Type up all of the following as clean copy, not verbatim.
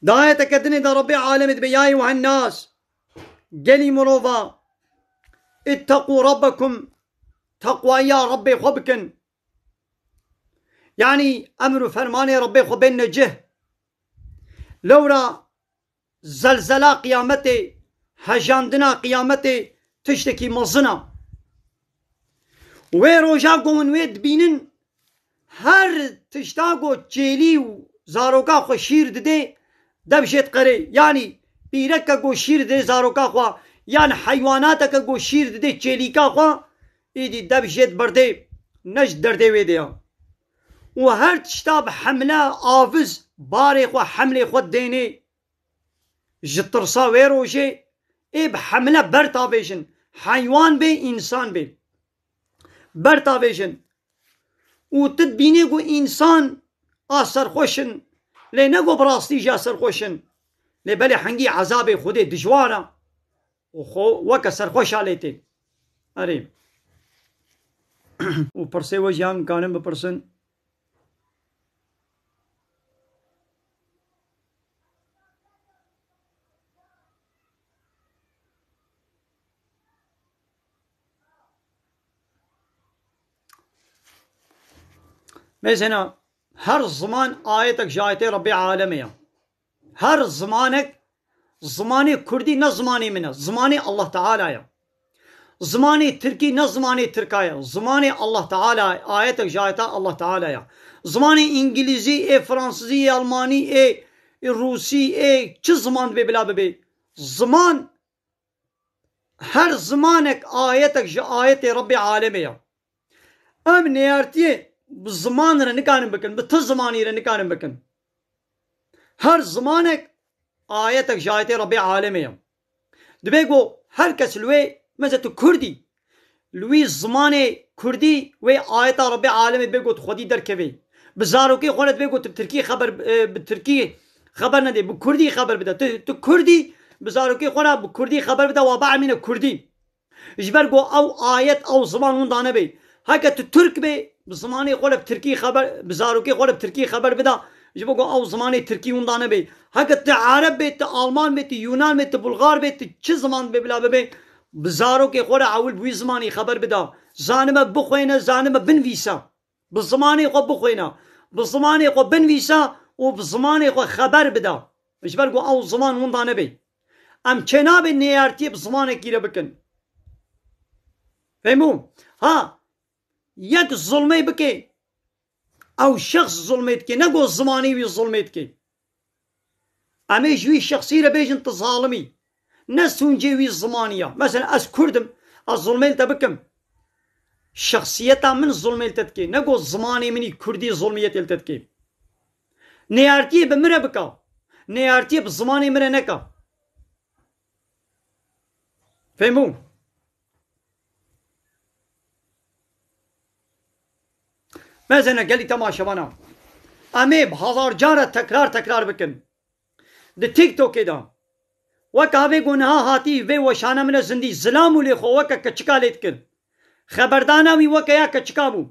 داية تكدني دا ربي عالم بياي وهالناس قلي مروفا اتقوا ربكم تقوى يا ربي خبكن يعني أمر فرماني ربي خبين نجه لورا زلزلة قيامتي هجاندنا قيامتي تشتكي مزنا ويروجا قومن ويد بينن هر تشتاقو جيلي وزاروكا خو شير ددي دبشت قري يعني بيركا قو شير ددي زاروكا خو يعني حيواناتك قو شير ددي جيليكا خو ايدي دبشت بردي نج دردي ويديا وهر تشتاب حملة آفز باري خو حملة خو ديني جترسا ويروجي اي بحملة برتابيشن حيوان بي انسان بي برتابيشن وتدبيني قو انسان آسر خوشن لي نقو براستي جا سر خوشن لي بلي حنقي عذابي خودي دجوارا وكا سر خوش عليتي اريم وپرسي وجيان كانم بپرسن مثلا هر زمان آيتك جايتي ربي عالمية هر زمانك زماني كردي نه زماني منه زماني الله تعالى يا زماني تركي نه زماني تركايا زماني الله تعالى آيتك جايتا الله تعالى يا زماني انجليزي اي فرنسي الماني اي روسي اي چه زمان ببلا ببي زمان هر زمانك آيتك آيتي ربي عالمية ام نيارتي بزمان را نکارم بکن بتر زمانی را نکارم بکن هر زمانك آيتك جايتي ربي عالمية دبيقو هر كس لوي مثلا كردي لوي زماني كردي وي آيتا ربي عالمي بيقو خودي دركبي بزاروكي خولت بيقو بتركي خبر بتركي خبر ندي بكردي خبر بدا تو كردي بزاروكي خولا بكردي خبر بدا وابع من كردي جبرقو او آيت او زمان وندانه بي هكا ترك بي بزماني خول بتركي خبر بزاروكي خول بتركي خبر بدا جبقو او زماني تركي وندانه بي هكا عرب بيت ألمان بيت يونان بيت بلغار بيت چه زمان ببلا ببي بزاروكي خول عول بوي زماني خبر بدا زانمه بخوينه زانمه بنويسا بزماني خو بخوينه بزماني خو بنويسا وبزماني خو خبر بدا جبرقو او زمان وندانه بي ام چناب نيارتي بزمانه كيره بكن فهمون ها يك ظلمي بكي او شخص ظلميت كي نقو الزماني وي ظلميت كي امي جوي شخصي ربيجن تظالمي نسون جوي الزمانية مثلا اس كردم الظلميل تبكم شخصيتا من ظلميل تتكي نقو الزماني مني كردي ظلمية تتكي نيارتي بمره بكا نيارتي بزماني مره نكا فهمون مثلا قالي تماشا بنا امي بهزار جارة تكرار بكن ده تيك توك دا وكا هاوي گناها هاتي وي وشانا من زندي زلامو لي خو وكا كچكا ليت كن خبردانا وي وكا يا كچكا بو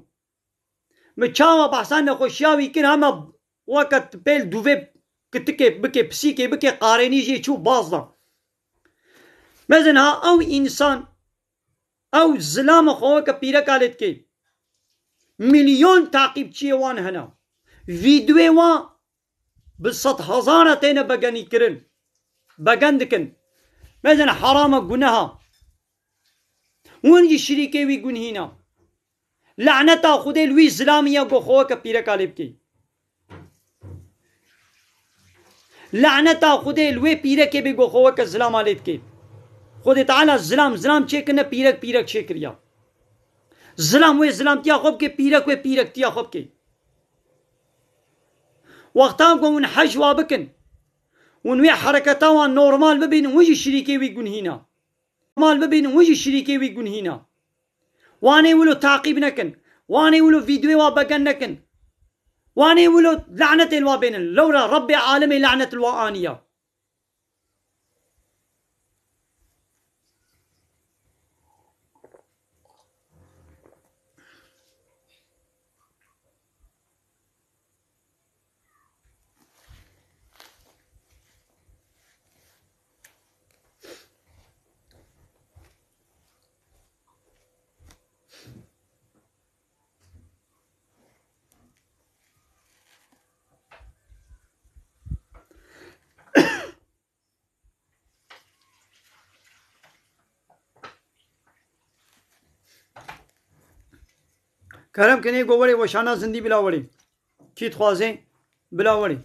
مچاوا بحسان خوشياوي كن هما وكا بيل دوفي كتكي بكي بسيكي بكي قاريني جي چو بازدا مثلا او انسان او زلام خو وكا بيركا ليت كي مليون تعقيب چي وان هنا فيديو وان بالصد هزارة تينا بغاني كرن بغاندكن مثلا حرام قناها ونجي شريكي وي قنهينا لعنتا خودي لوي زلامية قو خوكا بيرا كاليبكي لعنتا خودي لوي بيرا كي بي قو خوكا زلام عليتكي خودي تعالى زلام چه كنا بيرك چه كريا زلام وي زلام تيا خوب كي بيرك وي بيرك تيا خوب كي وقتام قوم حج وابكن ونوي حركتها نورمال ببين وجي شريكي ويقون هنا نورمال ببين وجي شريكي ويقون هنا واني ولو تعقيب نكن واني ولو فيديو وابقن نكن واني ولو لعنة الوابين لولا ربي عالمي لعنة الوانية کرم کنی گوری وشانا زندی بلا وری کیت خوازه بلا وری